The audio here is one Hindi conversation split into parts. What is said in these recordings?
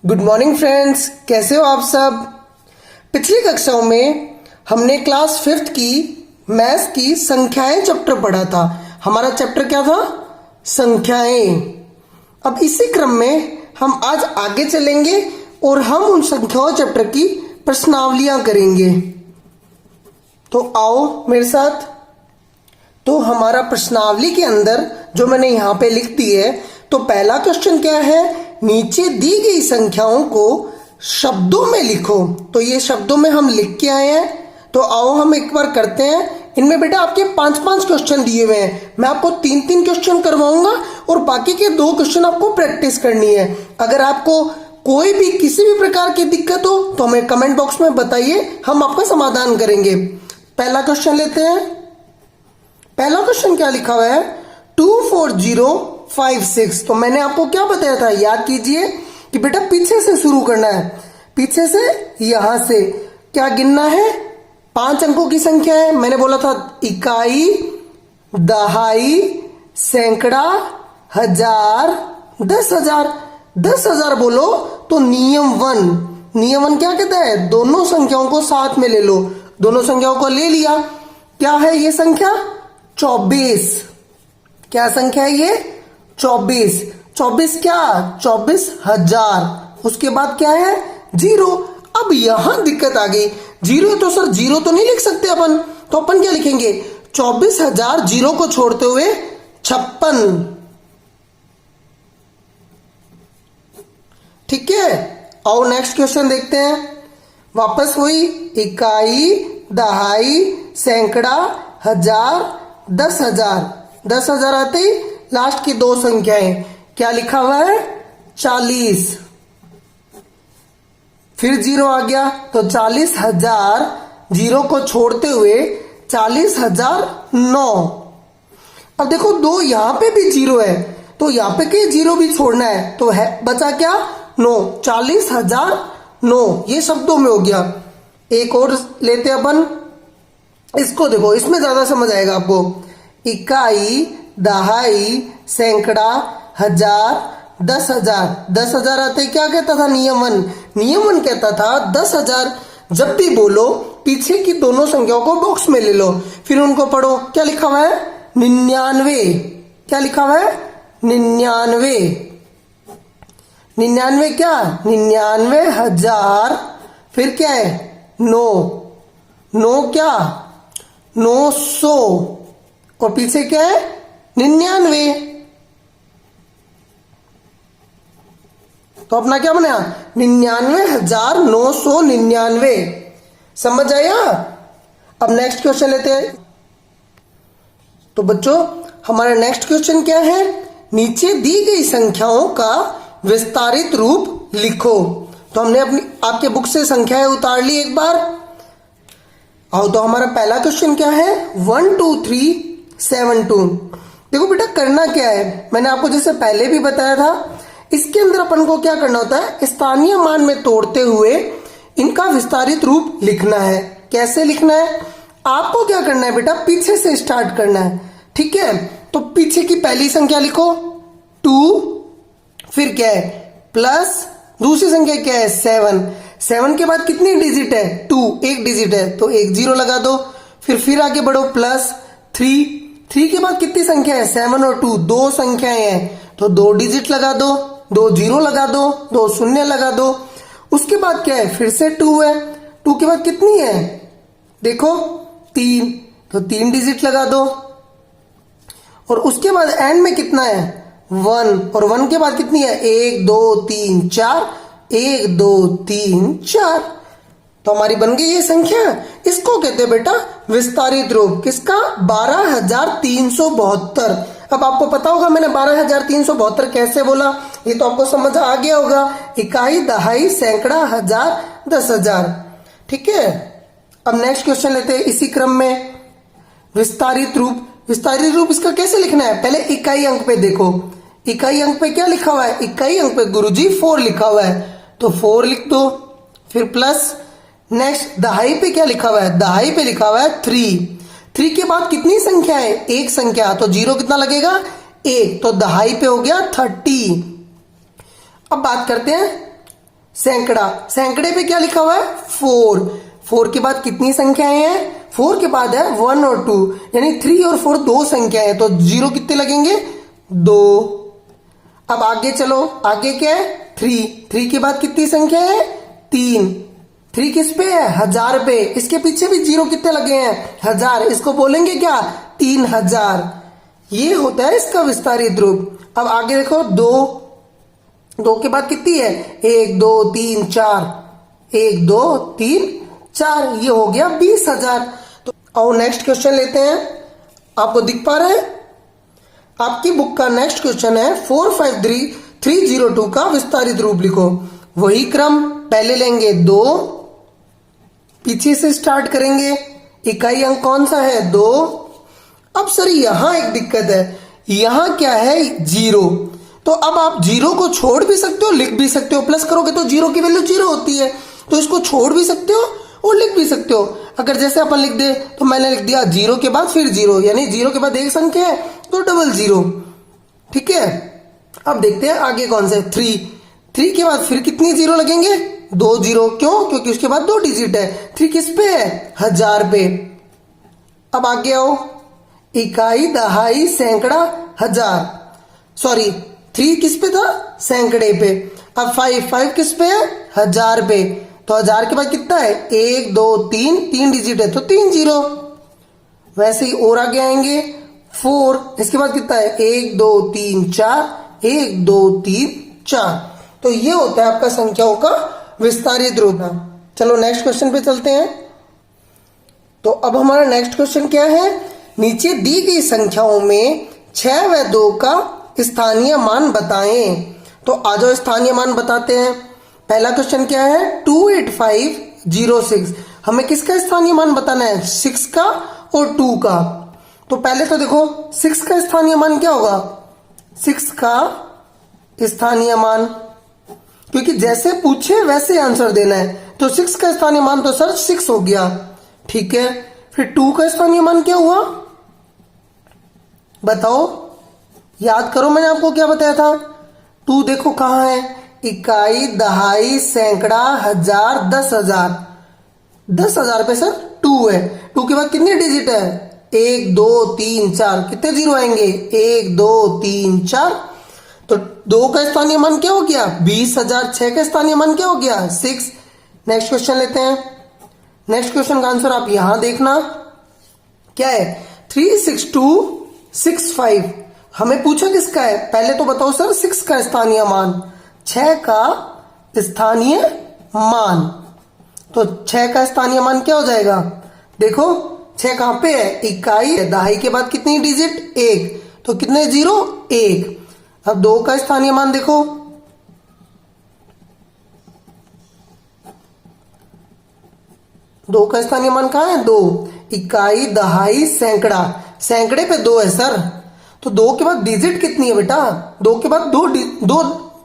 गुड मॉर्निंग फ्रेंड्स, कैसे हो आप सब। पिछली कक्षाओं में हमने क्लास 5th की मैथ्स की संख्याएं चैप्टर पढ़ा था। हमारा चैप्टर क्या था? संख्याएं। अब इसी क्रम में हम आज आगे चलेंगे और हम उन संख्याओं चैप्टर की प्रश्नावलियां करेंगे। तो आओ मेरे साथ। तो हमारा प्रश्नावली के अंदर जो मैंने यहाँ पे लिख दी है, तो पहला क्वेश्चन क्या है? नीचे दी गई संख्याओं को शब्दों में लिखो। तो ये शब्दों में हम लिख के आए हैं। तो आओ हम एक बार करते हैं। इनमें बेटा आपके 5-5 क्वेश्चन दिए हुए हैं। मैं आपको 3-3 क्वेश्चन करवाऊंगा और बाकी के 2 क्वेश्चन आपको प्रैक्टिस करनी है। अगर आपको कोई भी किसी भी प्रकार की दिक्कत हो तो हमें कमेंट बॉक्स में बताइए, हम आपका समाधान करेंगे। पहला क्वेश्चन लेते हैं। पहला क्वेश्चन क्या लिखा हुआ है? 24056। तो मैंने आपको क्या बताया था, याद कीजिए कि बेटा पीछे से शुरू करना है। पीछे से यहां से क्या गिनना है? 5 अंकों की संख्या है। मैंने बोला था इकाई, दहाई, सैकड़ा, हजार, 10,000। 10,000 बोलो तो नियम वन क्या कहता है? दोनों संख्याओं को साथ में ले लो। दोनों संख्याओं को ले लिया। क्या है ये संख्या? 24। क्या संख्या है ये? 24। 24 क्या? 24,000। उसके बाद क्या है? 0। अब यहां दिक्कत आ गई। 0 तो सर 0 तो नहीं लिख सकते अपन, तो अपन क्या लिखेंगे? 24,000 0 को छोड़ते हुए 56। ठीक है। आओ नेक्स्ट क्वेश्चन देखते हैं। वापस वही इकाई, दहाई, सैकड़ा, हजार, 10,000। 10,000 आते ही लास्ट की 2 संख्याएं। क्या लिखा हुआ है? 40। फिर 0 आ गया तो 40,000 0 को छोड़ते हुए 40,009। अब देखो 2 यहां पे भी 0 है, तो यहां पे के 0 भी छोड़ना है। तो है बचा क्या? 9। 40,009 ये शब्दों में हो गया। एक और लेते अपन। इसको देखो, इसमें ज्यादा समझ आएगा आपको। इकाई, दहाई, सैकड़ा, हजार, 10,000। 10,000 आते क्या कहता था? नियम वन कहता था 10,000 जब भी बोलो पीछे की दोनों संख्याओं को बॉक्स में ले लो, फिर उनको पढ़ो। क्या लिखा हुआ है? 99। क्या लिखा हुआ है? 99। 99 क्या? 99,000। फिर क्या है? 9 क्या? 900। और पीछे क्या है? 99। तो अपना क्या बना? 99,999। समझ आया? अब नेक्स्ट क्वेश्चन लेते हैं। तो बच्चों हमारा नेक्स्ट क्वेश्चन क्या है? नीचे दी गई संख्याओं का विस्तारित रूप लिखो। तो हमने अपनी आपके बुक से संख्याएं उतार ली एक बार। आओ तो हमारा पहला क्वेश्चन क्या है? 12372। देखो बेटा करना क्या है, मैंने आपको जैसे पहले भी बताया था, इसके अंदर अपन को क्या करना होता है? स्थानीय मान में तोड़ते हुए इनका विस्तारित रूप लिखना है। कैसे लिखना है? आपको क्या करना है बेटा? पीछे से स्टार्ट करना है। ठीक है। तो पीछे की पहली संख्या लिखो 2। फिर क्या है? प्लस दूसरी संख्या क्या है? 7। 7 के बाद कितनी डिजिट है? 2। एक डिजिट है तो एक 0 लगा दो। फिर आगे बढ़ो प्लस 3। 3 के बाद कितनी संख्या है? 7 और 2 2 संख्याएं हैं, तो 2 डिजिट लगा दो, 2 0 लगा दो, 2 शून्य लगा दो। उसके बाद क्या है? फिर से 2 है। 2 के बाद कितनी है? देखो 3, तो 3 डिजिट लगा दो। और उसके बाद एंड में कितना है? 1। और 1 के बाद कितनी है? 1 2 3 4। 1 2 3 4। तो हमारी बन गई ये संख्या। इसको कहते हैं बेटा विस्तारित रूप। किसका? 12,372। अब आपको पता होगा मैंने 12,372 कैसे बोला, ये तो आपको समझ आ गया होगा। इकाई, दहाई, सैकड़ा, हजार, 10,000। ठीक है। अब नेक्स्ट क्वेश्चन लेते हैं इसी क्रम में। विस्तारित रूप। विस्तारित रूप इसका कैसे लिखना है? पहले इकाई अंक पे देखो। इकाई अंक पे क्या लिखा हुआ है? इकाई अंक पे गुरुजी 4 लिखा हुआ है, तो 4 लिख दो। फिर प्लस नेक्स्ट दहाई पे क्या लिखा हुआ है? दहाई पे लिखा हुआ है 3। 3 के बाद कितनी संख्या है? एक संख्या, तो 0 कितना लगेगा? 1। तो दहाई पे हो गया 30। अब बात करते हैं सैकड़ा, सैकड़े पे क्या लिखा हुआ है? 4। 4 के बाद कितनी संख्याएं हैं? 4 के बाद है 1 और 2, यानी 3 और 4 दो संख्याएं हैं, तो 0 कितने लगेंगे? 2। अब आगे चलो, आगे क्या है? 3 के बाद कितनी संख्या है? 3। 3 किस पे है? 1000 पे। इसके पीछे भी 0 कितने लगे हैं? 1000। इसको बोलेंगे क्या? 3000। ये होता है इसका विस्तारित रूप। अब आगे देखो, 2 के बाद कितनी है? 1 2 3 4, 1 2 3 4, ये हो गया 20,000। तो आओ नेक्स्ट क्वेश्चन लेते हैं। आपको दिख पा रहा है? आपकी बुक का नेक्स्ट क्वेश्चन है 453302 का विस्तारित रूप लिखो। वही क्रम, पहले लेंगे 2, पीछे से स्टार्ट करेंगे। इकाई अंक कौन सा है? 2। अब सर यहां एक दिक्कत है, यहां क्या है? 0। तो अब आप 0 को छोड़ भी सकते हो, लिख भी सकते हो। प्लस करोगे तो 0 की वैल्यू 0 होती है, तो इसको छोड़ भी सकते हो और लिख भी सकते हो। अगर जैसे अपन लिख दे, तो मैंने लिख दिया 0 के बाद फिर 0, यानी 0 के बाद एक संख्या है तो डबल 0। ठीक है, अब देखते हैं आगे कौन से। 3 के बाद फिर कितनी 0 लगेंगे? 2 0। क्यों? क्योंकि उसके बाद 2 डिजिट है। 3 किस पे है? 1000 पे। अब आगे आओ, इकाई, दहाई, सैकड़ा, हजार। सॉरी, 3 किस पे था? सैकड़े पे। अब 5 किस पे है? 1000 पे। तो 1000 के बाद कितना है? 1 2 3 डिजिट है, तो 3 0। वैसे ही और आगे आएंगे, 4, इसके बाद कितना है? 1 2 3 4, 1 2 3 4। तो ये होता है आपका संख्याओं का विस्तारित रूप। चलो नेक्स्ट क्वेश्चन पे चलते हैं। तो अब हमारा नेक्स्ट क्वेश्चन क्या है? नीचे दी गई संख्याओं में 6 व 2 का स्थानीय मान बताएं। तो आ जाओ स्थानीय मान बताते हैं। पहला क्वेश्चन क्या है? 28506। हमें किसका स्थानीय मान बताना है? 6 का और 2 का। तो पहले तो देखो 6 का स्थानीय मान क्या होगा? 6 का स्थानीय मान, क्योंकि जैसे पूछे वैसे आंसर देना है, तो 6 का स्थानीय मान तो सर 6 हो गया। ठीक है, फिर 2 का स्थानीय मान क्या हुआ? बताओ, याद करो मैंने आपको क्या बताया था। 2 देखो कहां है? इकाई, दहाई, सैकड़ा, हजार, 10,000। 10,000 पे सर 2 है। 2 के बाद कितने डिजिट है? 1 2 3 4। कितने 0 आएंगे? 1 2 3 4। तो 2 का स्थानीय मान क्या हो गया? 20,000। 6 का स्थानीय मान क्या हो गया? 6। नेक्स्ट क्वेश्चन लेते हैं। नेक्स्ट क्वेश्चन का आंसर आप यहां देखना क्या है? 36265। हमें पूछा किसका है? पहले तो बताओ सर 6 का स्थानीय मान, 6 का स्थानीय मान। तो 6 का स्थानीय मान क्या हो जाएगा? देखो 6 कहां पे है? इकाई, दहाई के बाद कितनी डिजिट? 1, तो कितने 0? 1। अब 2 का स्थानीय मान देखो, दो का स्थानीय मान कहां है? 2। इकाई, दहाई, सैकड़ा। सैकड़े पे 2 है सर, तो 2 के बाद डिजिट कितनी है बेटा? 2 के बाद दो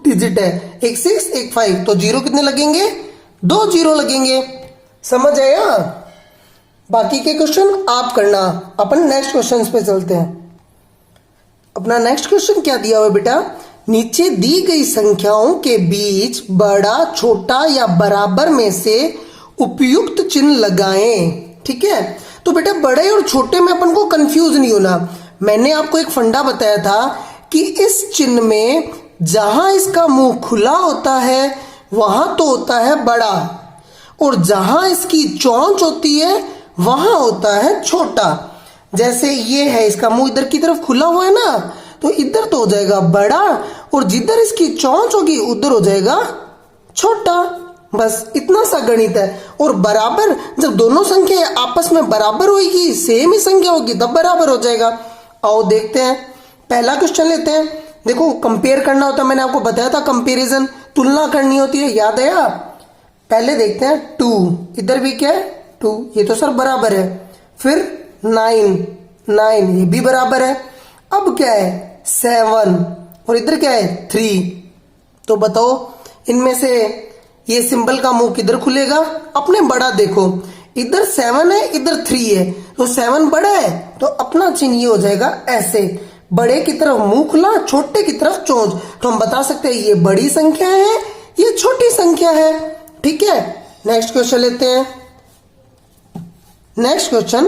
डिजिट है, एक 6 एक 5, तो 0 कितने लगेंगे? 2 0 लगेंगे। समझ आया? बाकी के क्वेश्चन आप करना। अपन नेक्स्ट क्वेश्चन पे चलते हैं। अपना नेक्स्ट क्वेश्चन क्या दिया हुआ बेटा? नीचे दी गई संख्याओं के बीच बड़ा, छोटा या बराबर में से उपयुक्त चिन्ह लगाएं। ठीक है, तो बेटा बड़े और छोटे में अपन को कंफ्यूज नहीं होना। मैंने आपको एक फंडा बताया था कि इस चिन्ह में जहां इसका मुंह खुला होता है वहां तो होता है बड़ा, और जहां इसकी चोंच होती है वहां होता है छोटा। जैसे ये है, इसका मुंह इधर की तरफ खुला हुआ है ना, तो इधर तो हो जाएगा बड़ा, और जिधर इसकी चोंच होगी उधर हो जाएगा छोटा। बस इतना सा गणित है। और बराबर, जब दोनों संख्या आपस में बराबर होगी, सेम ही संख्या होगी, तब बराबर हो जाएगा। आओ देखते हैं, पहला क्वेश्चन लेते हैं। देखो कंपेयर करना होता है, मैंने आपको बताया था कंपैरिजन, तुलना करनी होती है, याद है आप? पहले देखते हैं 2, इधर भी क्या है? 2, ये तो सर बराबर है। फिर 9 ये भी बराबर है। अब क्या है? 7, और इधर क्या है? 3। तो बताओ इनमें से ये सिंबल का मुंह किधर खुलेगा? अपने बड़ा देखो, इधर 7 है, इधर 3 है, तो 7 बड़ा है, तो अपना चिन्ह ये हो जाएगा ऐसे, बड़े की तरफ मुंह खुला, छोटे की तरफ चोंच। तो हम बता सकते हैं ये बड़ी संख्या है, ये छोटी संख्या संख्या है। ठीक है, नेक्स्ट क्वेश्चन लेते हैं। नेक्स्ट क्वेश्चन,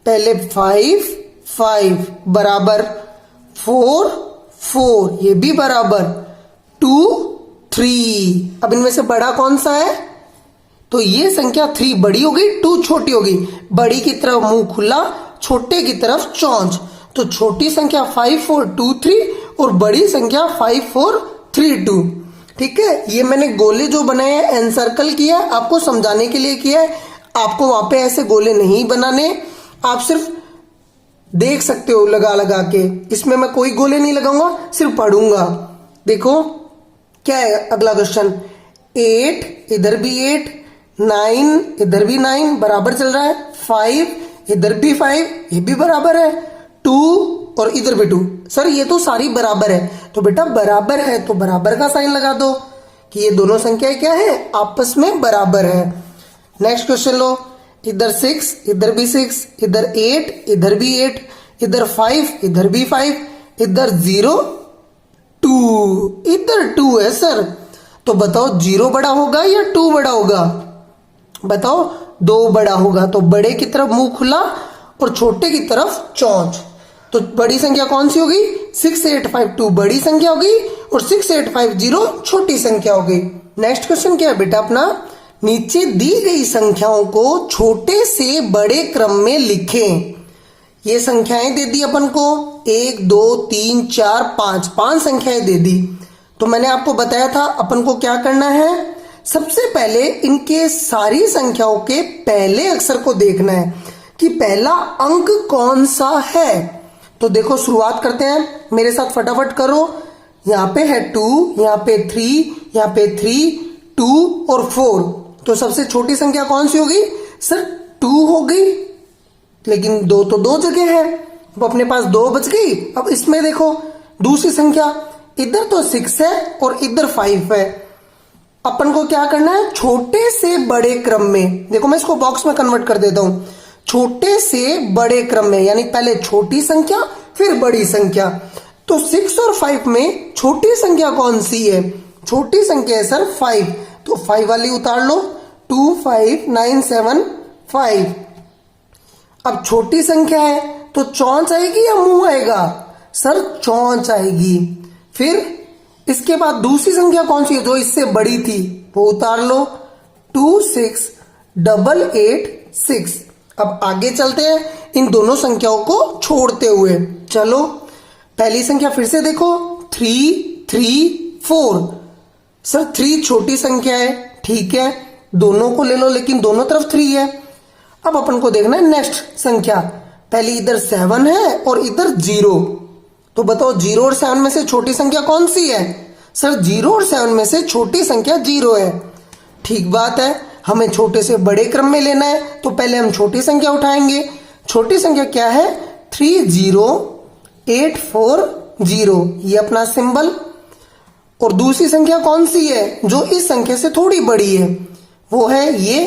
पहले 5 5 बराबर 4 4, ये भी बराबर 2 3। अब इनमें से बड़ा कौन सा है? तो ये संख्या 3 बड़ी होगी, 2 छोटी होगी। बड़ी की तरफ मुंह खुला, छोटे की तरफ चौंच। तो छोटी संख्या 5 4 2 3 और बड़ी संख्या 5 4 3 2। ठीक है, ये मैंने गोले जो बनाए हैं एन सर्कल किया, आपको समझाने के लिए किया है। आपको वहां पे ऐसे गोले नहीं बनाने, आप सिर्फ देख सकते हो लगा लगा के। इसमें मैं कोई गोले नहीं लगाऊंगा, सिर्फ पढ़ूंगा। देखो क्या है अगला क्वेश्चन, 8 इधर भी 8, 9 इधर भी 9 बराबर चल रहा है, 5 इधर भी 5 ये भी बराबर है, 2 और इधर भी 2। सर ये तो सारी बराबर है। तो बेटा बराबर है तो बराबर का साइन लगा दो कि ये दोनों संख्याएं क्या है, आपस में बराबर है। नेक्स्ट क्वेश्चन लो, इधर 6 इधर भी 6, इधर 8 इधर भी 8, इधर 5 इधर भी 5, इधर 0 2 इधर 2 है सर। तो बताओ 0 बड़ा होगा या 2 बड़ा होगा? बताओ 2 बड़ा होगा। तो बड़े की तरफ मुंह खुला और छोटे की तरफ चौंच। तो बड़ी संख्या कौन सी होगी? 6852 बड़ी संख्या होगी और 6850 छोटी संख्या होगी। नेक्स्ट क्वेश्चन क्या है बेटा अपना, नीचे दी गई संख्याओं को छोटे से बड़े क्रम में लिखें। ये संख्याएं दे दी अपन को, 1 2 3 4 5, 5 संख्याएं दे दी। तो मैंने आपको बताया था अपन को क्या करना है, सबसे पहले इनके सारी संख्याओं के पहले अक्षर को देखना है कि पहला अंक कौन सा है। तो देखो शुरुआत करते हैं, मेरे साथ फटाफट करो। यहाँ पे है 2, यहाँ पे 3, यहाँ पे 3 2 और 4। तो सबसे छोटी संख्या कौन सी होगी? सर 2 होगी, लेकिन 2 तो 2 जगह है, अब अपने पास 2 बच गई। अब इसमें देखो दूसरी संख्या, इधर तो 6 है और इधर 5 है। अपन को क्या करना है, छोटे से बड़े क्रम में। देखो मैं इसको बॉक्स में कन्वर्ट कर देता हूं, छोटे से बड़े क्रम में, यानी पहले छोटी संख्या फिर बड़ी संख्या। तो 6 और 5 में छोटी संख्या कौन सी है? छोटी संख्या है सर 5, तो 5 वाली उतार लो, 2 5 9 7 5। अब छोटी संख्या है तो चौंच आएगी या मुंह आएगा? सर चौंच आएगी। फिर इसके बाद दूसरी संख्या कौन सी है जो इससे बड़ी थी, वो उतार लो, 2 6 8 8 6। अब आगे चलते हैं इन दोनों संख्याओं को छोड़ते हुए। चलो पहली संख्या फिर से देखो, 3 3 4। सर 3 छोटी संख्या है, ठीक है, दोनों को ले लो, लेकिन दोनों तरफ 3 है। अब अपन को देखना है नेक्स्ट संख्या, पहली इधर 7 है और इधर 0। तो बताओ 0 और 7 में से छोटी संख्या कौन सी है? सर 0 और 7 में से छोटी संख्या 0 है। ठीक बात है, हमें छोटे से बड़े क्रम में लेना है, तो पहले हम छोटी संख्या उठाएंगे। छोटी संख्या क्या है? 3 0 8 4 0, ये अपना सिंबल। और दूसरी संख्या कौन सी है जो इस संख्या से थोड़ी बड़ी है? वो है ये,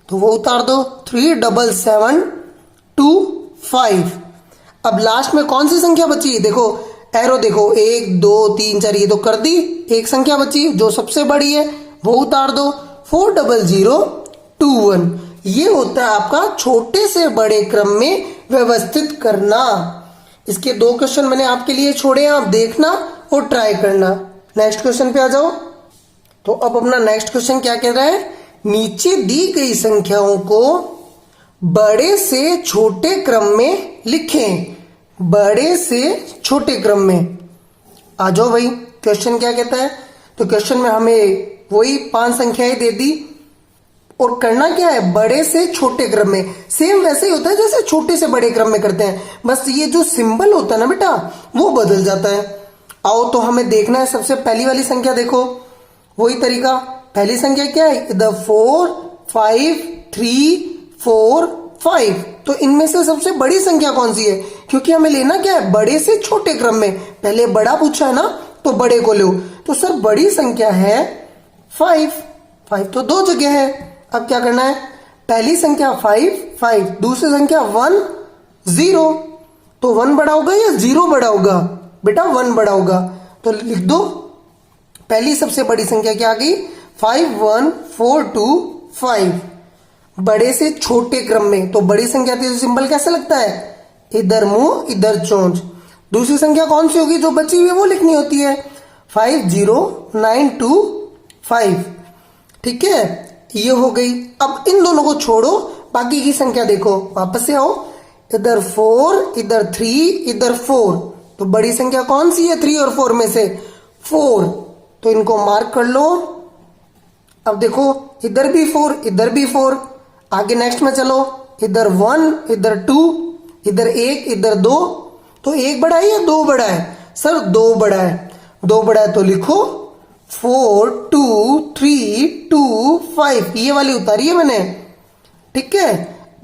तो वो उतार दो, 3 7 7 2 5। अब लास्ट में कौन सी संख्या बची? देखो एरो देखो, 1 2 3 4, ये तो कर दी। एक संख्या बची जो सबसे बड़ी है, वो उतार दो, 4 0 0 2 1। ये होता है आपका छोटे से बड़े क्रम में व्यवस्थित करना। इसके 2 क्वेश्चन मैंने आपके लिए छोड़े हैं, आप देखना और ट्राई करना। नेक्स्ट क्वेश्चन पे आ जाओ। तो अब अपना नेक्स्ट क्वेश्चन क्या कह रहा है, नीचे दी गई संख्याओं को बड़े से छोटे क्रम में लिखें। बड़े से छोटे क्रम में आ जाओ भाई। क्वेश्चन क्या कहता है? तो क्वेश्चन में हमें वही 5 संख्याएं दे दी और करना क्या है, बड़े से छोटे क्रम में। सेम वैसे ही होता है जैसे छोटे से बड़े क्रम में करते हैं, बस ये जो सिंबल होता है ना बेटा, वो बदल जाता है। आओ तो हमें देखना है, सबसे पहली वाली संख्या देखो, वही तरीका। पहली संख्या क्या है? इधर 4 5 3 4 5। तो इनमें से सबसे बड़ी संख्या कौन सी है? क्योंकि हमें लेना क्या है, बड़े से छोटे क्रम में। पहले बड़ा पूछा है ना, तो बड़े को लो। तो सर बड़ी संख्या है 5, 5 तो 2 जगह है। अब क्या करना है, पहली संख्या 5 5, दूसरी संख्या 1 0। तो 1 बड़ा होगा या 0 बड़ा होगा? बेटा 1 बड़ा होगा। तो लिख दो, पहली सबसे बड़ी संख्या क्या आ गई? 5 1 4 2 5। बड़े से छोटे क्रम में, तो बड़ी संख्या थी तो सिंबल कैसे लगता है, इधर मुंह इधर चोंच। दूसरी संख्या कौन सी होगी जो बची हुई है वो लिखनी होती है, 5 0 9 2 5। ठीक है, ये हो गई। अब इन दोनों को छोड़ो, बाकी की संख्या देखो, वापस से आओ, इधर 4 इधर 3 इधर 4। तो बड़ी संख्या कौन सी है 3 और 4 में से, 4। तो इनको मार्क कर लो। अब देखो इधर भी 4 इधर भी 4। आगे नेक्स्ट में चलो, इधर 1 इधर 2 इधर 1 इधर 2। तो 1 बड़ा है या 2 बड़ा है, सर 2 बड़ा है। 2 बड़ा है तो लिखो 4 2 3 2 5। ये वाली उतारी है मैंने, ठीक है।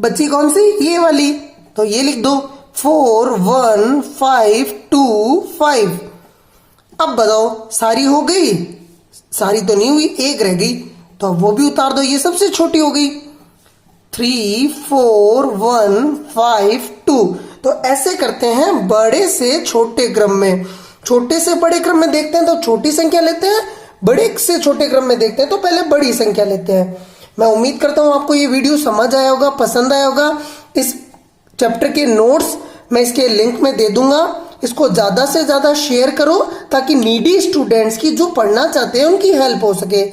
बची कौन सी, ये वाली, तो ये लिख दो 4 1 5 2 5। अब बताओ सारी हो गई, सारी तो नहीं हुई, एक रह गई, तो वो भी उतार दो, ये सबसे छोटी हो गई 3 4 1 5 2। तो ऐसे करते हैं बड़े से छोटे क्रम में। छोटे से बड़े क्रम में देखते हैं तो छोटी संख्या लेते हैं, बड़े से छोटे क्रम में देखते हैं तो पहले बड़ी संख्या लेते हैं। मैं उम्मीद करता हूं आपको ये वीडियो समझ आया होगा, पसंद आया होगा। इस चैप्टर के नोट्स मैं इसके लिंक में दे दूंगा, इसको ज्यादा से ज्यादा शेयर करो ताकि नीडी स्टूडेंट्स की जो पढ़ना चाहते हैं उनकी हेल्प हो सके।